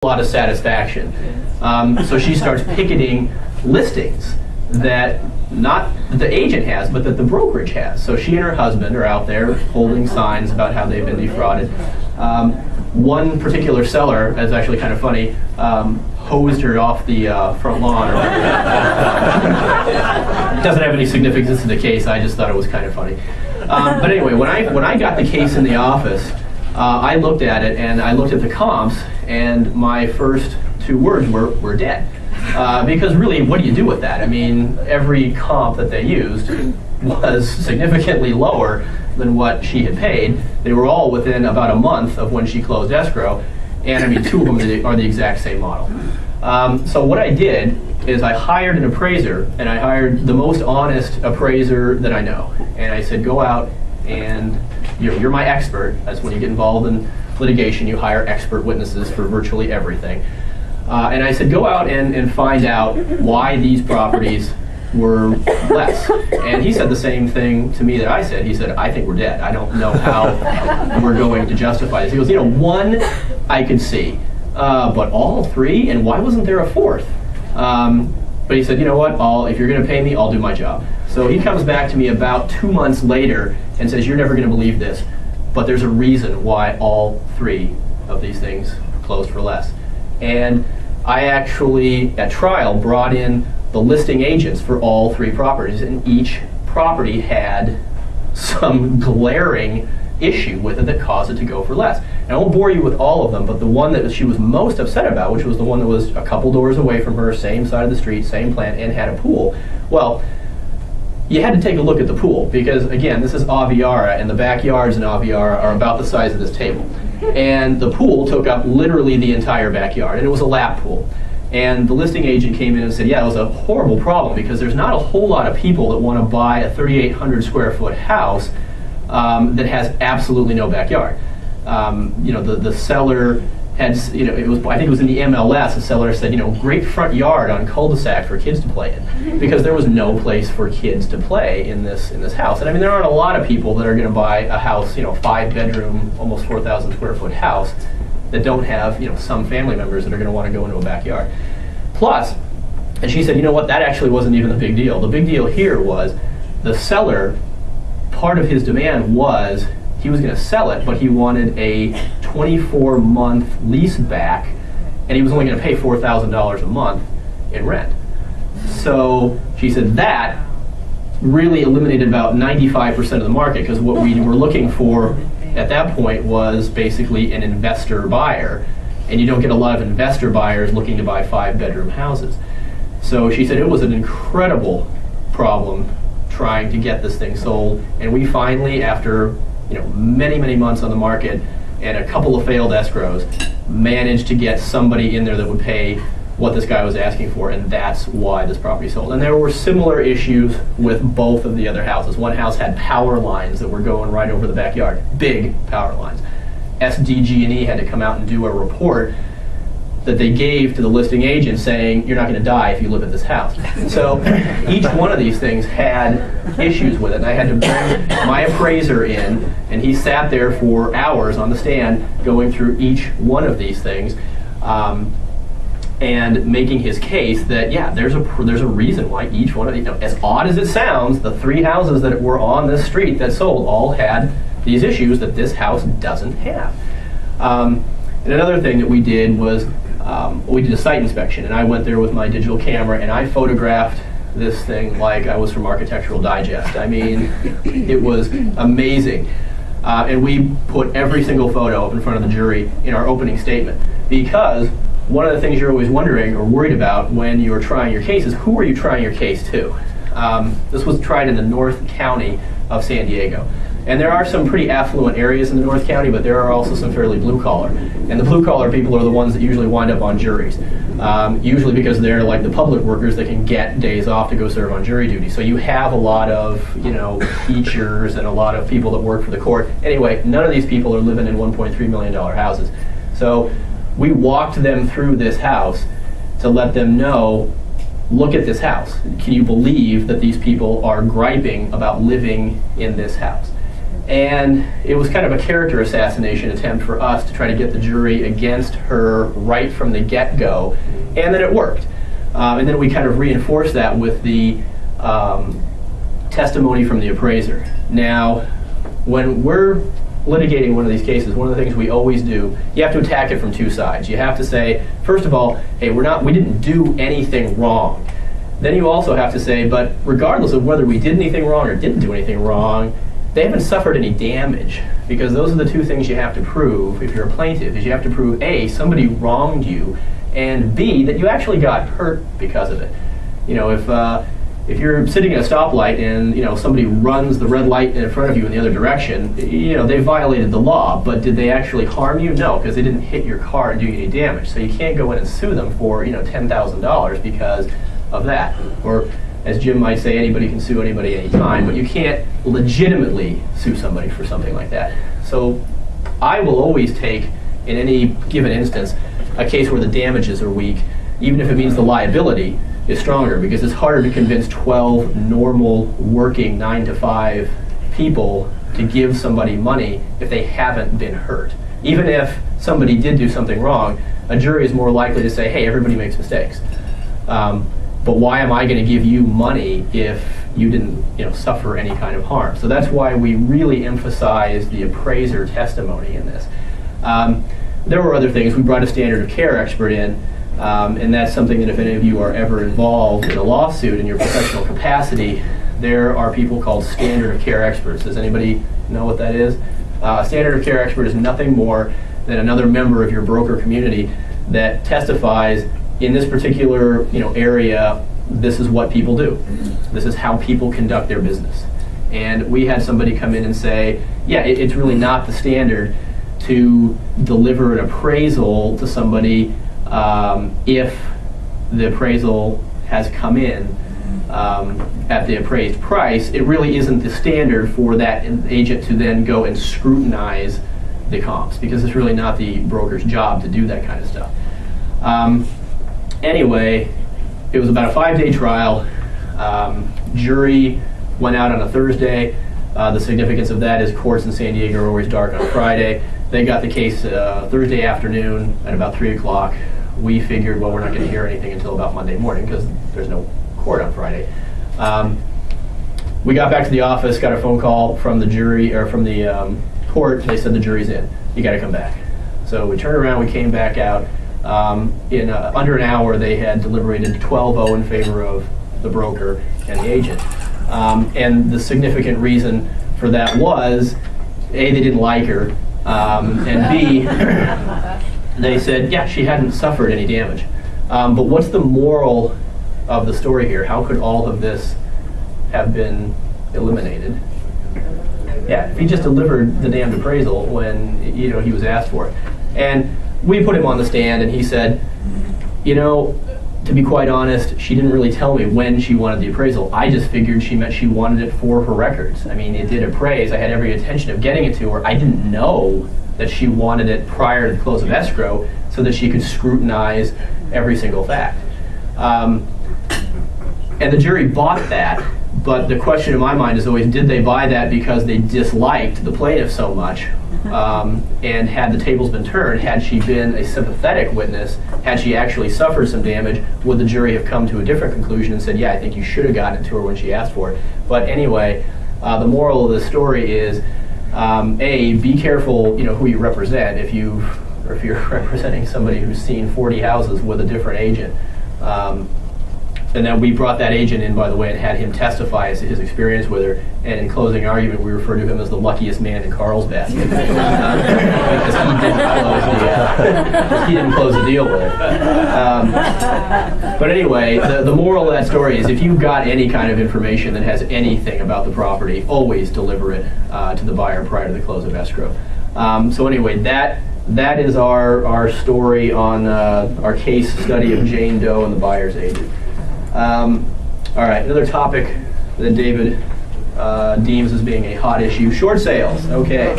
a lot of satisfaction. So she starts picketing listings that not the agent has, but that the brokerage has. So she and her husband are out there holding signs about how they've been defrauded. One particular seller, is actually kind of funny, hosed her off the front lawn. It doesn't have any significance to the case, I just thought it was kind of funny. But anyway, when I got the case in the office, I looked at it and I looked at the comps, and my first two words were dead. Because really, what do you do with that? I mean, every comp that they used was significantly lower than what she had paid. They were all within about a month of when she closed escrow, and I mean, two of them are the exact same model. So what I did is I hired an appraiser, and I hired the most honest appraiser that I know. And I said, go out and you're my expert. That's when you get involved in litigation, you hire expert witnesses for virtually everything. And I said, go out and find out why these properties were less. And he said the same thing to me that I said. He said, I think we're dead. I don't know how we're going to justify this. He goes, one I could see, but all three? And why wasn't there a fourth? But he said, you know what, if you're going to pay me, I'll do my job. So he comes back to me about 2 months later and says, you're never going to believe this, but there's a reason why all three of these things closed for less. And I actually, at trial, brought in the listing agents for all three properties, and each property had some glaring issue with it that caused it to go for less. And I won't bore you with all of them, but the one that she was most upset about, which was the one that was a couple doors away from her, same side of the street, same plan, and had a pool, well, you had to take a look at the pool, because again, this is Aviara, and the backyards in Aviara are about the size of this table. And the pool took up literally the entire backyard, and it was a lap pool. And the listing agent came in and said, yeah, it was a horrible problem, because there's not a whole lot of people that want to buy a 3,800 square foot house that has absolutely no backyard. The seller had, I think it was in the MLS, the seller said, great front yard on cul-de-sac for kids to play in, because there was no place for kids to play in this house. And I mean, there aren't a lot of people that are going to buy a house, 5-bedroom, almost 4,000 square foot house that don't have, some family members that are going to want to go into a backyard. Plus, and she said, you know what, that actually wasn't even the big deal. The big deal here was the seller, part of his demand was he was going to sell it, but he wanted a 24-month lease back, and he was only going to pay $4,000 a month in rent. So she said that really eliminated about 95% of the market, because what we were looking for at that point was basically an investor buyer, and you don't get a lot of investor buyers looking to buy 5-bedroom houses. So she said it was an incredible problem trying to get this thing sold, and we finally, after many months on the market and a couple of failed escrows, managed to get somebody in there that would pay what this guy was asking for, and that's why this property sold. And there were similar issues with both of the other houses. One house had power lines that were going right over the backyard, big power lines. SDG&E had to come out and do a report that they gave to the listing agent saying, you're not going to die if you live at this house. So each one of these things had issues with it, and I had to bring my appraiser in, and he sat there for hours on the stand going through each one of these things, and making his case that, yeah, there's a reason why each one of these, as odd as it sounds, the three houses that were on this street that sold all had these issues that this house doesn't have. And another thing that we did was we did a site inspection, and I went there with my digital camera and I photographed this thing like I was from Architectural Digest. I mean, it was amazing. And we put every single photo up in front of the jury in our opening statement, because one of the things you're always wondering or worried about when you're trying your case is, who are you trying your case to? This was tried in the North County of San Diego. And there are some pretty affluent areas in the North County, but there are also some fairly blue-collar. And the blue-collar people are the ones that usually wind up on juries, usually because they're like the public workers that can get days off to go serve on jury duty. So you have a lot of, teachers and a lot of people that work for the court. Anyway, none of these people are living in $1.3 million houses. So we walked them through this house to let them know, look at this house. Can you believe that these people are griping about living in this house? And it was kind of a character assassination attempt for us to try to get the jury against her right from the get-go, and then it worked. And then we kind of reinforced that with the testimony from the appraiser. Now, when we're litigating one of these cases, one of the things we always do, you have to attack it from two sides. You have to say, first of all, hey, we didn't do anything wrong. Then you also have to say, but regardless of whether we did anything wrong or didn't do anything wrong, they haven't suffered any damage, because those are the two things you have to prove if you're a plaintiff, is you have to prove A, somebody wronged you, and B, that you actually got hurt because of it. You know, if you're sitting at a stoplight and somebody runs the red light in front of you in the other direction, they violated the law, but did they actually harm you? No, because they didn't hit your car and do you any damage. So you can't go in and sue them for $10,000 because of that. Or as Jim might say, anybody can sue anybody anytime, but you can't legitimately sue somebody for something like that. So I will always take, in any given instance, a case where the damages are weak, even if it means the liability is stronger, because it's harder to convince 12 normal working 9-to-5 people to give somebody money if they haven't been hurt. Even if somebody did do something wrong, a jury is more likely to say, hey, everybody makes mistakes. But why am I going to give you money if you didn't suffer any kind of harm? So that's why we really emphasize the appraiser testimony in this. There were other things. We brought a standard of care expert in, and that's something that if any of you are ever involved in a lawsuit in your professional capacity, there are people called standard of care experts. Does anybody know what that is? A standard of care expert is nothing more than another member of your broker community that testifies in this particular area. This is what people do. This is how people conduct their business. And we had somebody come in and say, yeah, it's really not the standard to deliver an appraisal to somebody if the appraisal has come in at the appraised price. It really isn't the standard for that agent to then go and scrutinize the comps, because it's really not the broker's job to do that kind of stuff. Anyway, it was about a 5-day trial. Jury went out on a Thursday. The significance of that is courts in San Diego are always dark on a Friday. They got the case Thursday afternoon at about 3 o'clock. We figured, well, we're not going to hear anything until about Monday morning because there's no court on Friday. We got back to the office, got a phone call from the jury, or from the court. They said the jury's in. You got to come back. So we turned around, we came back out. In under an hour, they had deliberated 12-0 in favor of the broker and the agent. And the significant reason for that was, A, they didn't like her, and B, they said, yeah, she hadn't suffered any damage. But what's the moral of the story here? How could all of this have been eliminated? Yeah, if he just delivered the damned appraisal when he was asked for it. And we put him on the stand, and he said, to be quite honest, she didn't really tell me when she wanted the appraisal. I just figured she meant she wanted it for her records. I mean, it did appraise. I had every intention of getting it to her. I didn't know that she wanted it prior to the close of escrow so that she could scrutinize every single fact. And the jury bought that, but the question in my mind is always, did they buy that because they disliked the plaintiff so much? And had the tables been turned, had she been a sympathetic witness, had she actually suffered some damage, would the jury have come to a different conclusion and said, yeah, I think you should have gotten it to her when she asked for it. But anyway, the moral of the story is, A, be careful who you represent. If you're representing somebody who's seen 40 houses with a different agent, and then we brought that agent in, by the way, and had him testify as to his experience with her. And in closing argument, we refer to him as the luckiest man in Carlsbad. Because he didn't close the deal with her. But anyway, the moral of that story is, if you've got any kind of information that has anything about the property, always deliver it to the buyer prior to the close of escrow. So anyway, that is our story on our case study of Jane Doe and the buyer's agent. All right, another topic that David deems as being a hot issue, short sales. Okay,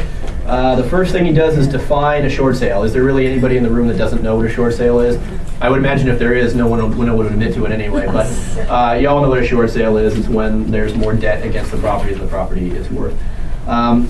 the first thing he does is define a short sale. Is there really anybody in the room that doesn't know what a short sale is? I would imagine if there is, no one would admit to it anyway, but y'all know what a short sale is. It's when there's more debt against the property than the property is worth.